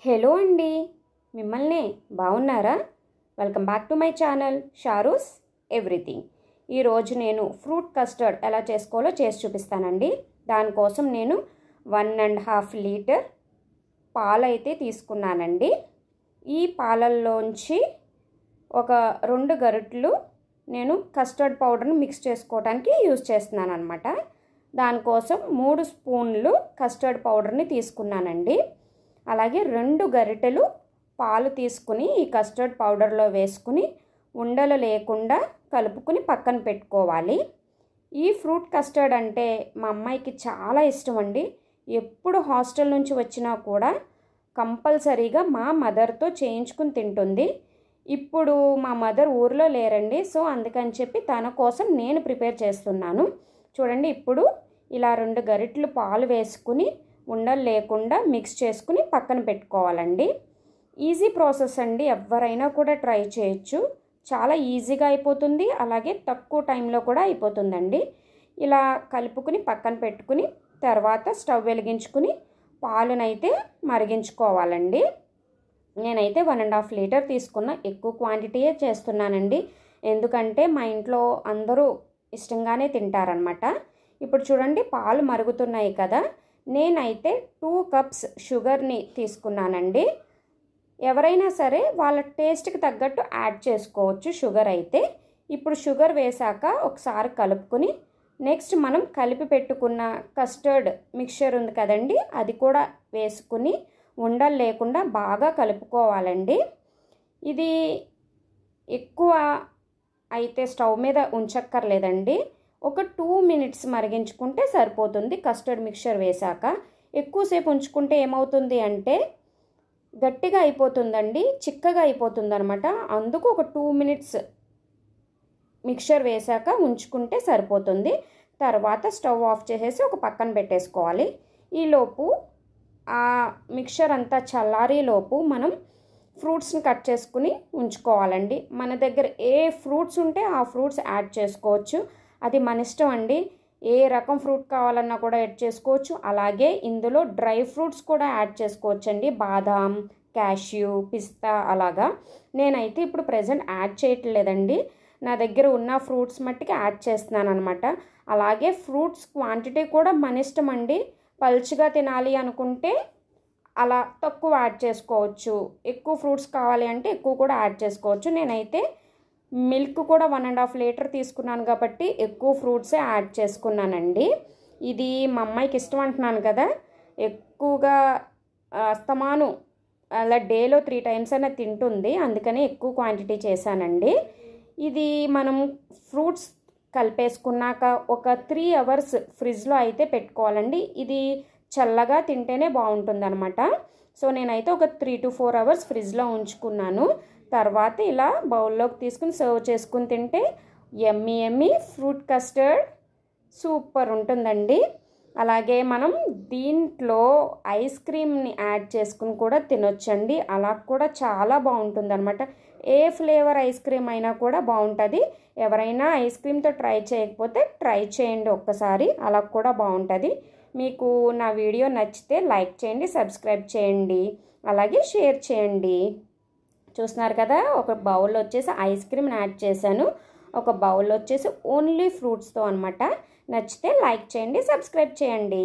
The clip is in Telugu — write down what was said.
హలో అండి, మిమ్మల్ని బాగున్నారా? Welcome back to my channel Sharu's everything. ఈరోజు నేను ఫ్రూట్ కస్టర్డ్ ఎలా చేసుకోవాలో చేసి చూపిస్తానండి. దానికోసం నేను 1.5 లీటర్ పాలు అయితే తీసుకున్నానండి. ఈ పాలల్లోంచి ఒక 2 గరిటెలు నేను కస్టర్డ్ పౌడర్ని మిక్స్ చేసుకోవడానికి యూజ్ చేస్తున్నాను అనమాట. దానికోసం 3 స్పూన్లు కస్టర్డ్ పౌడర్ని తీసుకున్నానండి. అలాగే 2 గరిటెలు పాలు తీసుకుని ఈ కస్టర్డ్ పౌడర్లో వేసుకుని ఉండలు లేకుండా కలుపుకుని పక్కన పెట్టుకోవాలి. ఈ ఫ్రూట్ కస్టర్డ్ అంటే మా అమ్మాయికి చాలా ఇష్టం అండి. ఎప్పుడు హాస్టల్ నుంచి వచ్చినా కూడా కంపల్సరీగా మా మదర్తో చేయించుకుని తింటుంది. ఇప్పుడు మా మదర్ ఊర్లో లేరండి, సో అందుకని చెప్పి తన కోసం నేను ప్రిపేర్ చేస్తున్నాను. చూడండి, ఇప్పుడు ఇలా 2 గరిటెలు పాలు వేసుకుని ఉండలు లేకుండా మిక్స్ చేసుకుని పక్కన పెట్టుకోవాలండి. ఈజీ ప్రాసెస్ అండి, ఎవరైనా కూడా ట్రై చేయొచ్చు. చాలా ఈజీగా అయిపోతుంది, అలాగే తక్కువ టైంలో కూడా అయిపోతుందండి. ఇలా కలుపుకుని పక్కన పెట్టుకుని తర్వాత స్టవ్ వెలిగించుకుని పాలునైతే మరిగించుకోవాలండి. నేనైతే 1.5 లీటర్ తీసుకున్న, ఎక్కువ క్వాంటిటీయే చేస్తున్నానండి. ఎందుకంటే మా ఇంట్లో అందరూ ఇష్టంగానే తింటారనమాట. ఇప్పుడు చూడండి, పాలు మరుగుతున్నాయి కదా. నేనైతే 2 కప్స్ షుగర్ని తీసుకున్నానండి. ఎవరైనా సరే వాళ్ళ టేస్ట్కి తగ్గట్టు యాడ్ చేసుకోవచ్చు షుగర్ అయితే. ఇప్పుడు షుగర్ వేసాక ఒకసారి కలుపుకొని నెక్స్ట్ మనం కలిపి పెట్టుకున్న కస్టర్డ్ మిక్చర్ ఉంది కదండి, అది కూడా వేసుకుని ఉండలు లేకుండా బాగా కలుపుకోవాలండి. ఇది ఎక్కువ అయితే స్టవ్ మీద ఉంచక్కర్లేదండి. ఒక 2 మినిట్స్ మరిగించుకుంటే సరిపోతుంది. కస్టర్డ్ మిక్చర్ వేశాక ఎక్కువసేపు ఉంచుకుంటే ఏమవుతుంది అంటే గట్టిగా అయిపోతుందండి, చిక్కగా అయిపోతుంది అనమాట. అందుకు ఒక 2 మినిట్స్ మిక్చర్ వేశాక ఉంచుకుంటే సరిపోతుంది. తర్వాత స్టవ్ ఆఫ్ చేసేసి ఒక పక్కన పెట్టేసుకోవాలి. ఈలోపు ఆ మిక్చర్ అంతా చల్లారేలోపు మనం ఫ్రూట్స్ని కట్ చేసుకుని ఉంచుకోవాలండి. మన దగ్గర ఏ ఫ్రూట్స్ ఉంటే ఆ ఫ్రూట్స్ యాడ్ చేసుకోవచ్చు. అది మన ఇష్టం అండి. ఏ రకం ఫ్రూట్ కావాలన్నా కూడా యాడ్ చేసుకోవచ్చు. అలాగే ఇందులో డ్రై ఫ్రూట్స్ కూడా యాడ్ చేసుకోవచ్చు అండి. బాదాం, క్యాష్యూ, పిస్తా అలాగా. నేనైతే ఇప్పుడు ప్రెజెంట్ యాడ్ చేయట్లేదండి. నా దగ్గర ఉన్న ఫ్రూట్స్ మట్టికి యాడ్ చేస్తున్నాను అనమాట. అలాగే ఫ్రూట్స్ క్వాంటిటీ కూడా మన ఇష్టం అండి. పల్చగా తినాలి అనుకుంటే అలా తక్కువ యాడ్ చేసుకోవచ్చు. ఎక్కువ ఫ్రూట్స్ కావాలి అంటే ఎక్కువ కూడా యాడ్ చేసుకోవచ్చు. నేనైతే మిల్క్ కూడా 1.5 లీటర్ తీసుకున్నాను కాబట్టి ఎక్కువ ఫ్రూట్సే యాడ్ చేసుకున్నానండి. ఇది మా అమ్మాయికి ఇష్టం అంటున్నాను కదా, ఎక్కువగా అస్తమాను అలా డేలో 3 టైమ్స్ అయినా తింటుంది, అందుకని ఎక్కువ క్వాంటిటీ చేశానండి. ఇది మనం ఫ్రూట్స్ కలిపేసుకున్నాక ఒక 3 అవర్స్ ఫ్రిడ్జ్లో అయితే పెట్టుకోవాలండి. ఇది చల్లగా తింటేనే బాగుంటుంది అనమాట. సో నేనైతే ఒక 3 to 4 అవర్స్ ఫ్రిడ్జ్లో ఉంచుకున్నాను. తర్వాత ఇలా బౌల్లోకి తీసుకుని సర్వ్ చేసుకుని తింటే యమ్మీ యమ్మీ ఫ్రూట్ కస్టర్డ్ సూపర్ ఉంటుందండి. అలాగే మనం దీంట్లో ఐస్ క్రీమ్ని యాడ్ చేసుకుని కూడా తినొచ్చండి. అలా కూడా చాలా బాగుంటుంది అనమాట. ఏ ఫ్లేవర్ ఐస్ క్రీమ్ అయినా కూడా బాగుంటుంది. ఎవరైనా ఐస్ క్రీమ్తో ట్రై చేయకపోతే ట్రై చేయండి ఒక్కసారి, అలా కూడా బాగుంటుంది. మీకు నా వీడియో నచ్చితే లైక్ చేయండి, సబ్స్క్రైబ్ చేయండి, అలాగే షేర్ చేయండి. చూస్తున్నారు కదా, ఒక బౌల్ వచ్చేసి ఐస్ క్రీమ్ని యాడ్ చేశాను, ఒక బౌల్ వచ్చేసి ఓన్లీ ఫ్రూట్స్తో అనమాట. నచ్చితే లైక్ చేయండి, సబ్స్క్రైబ్ చేయండి.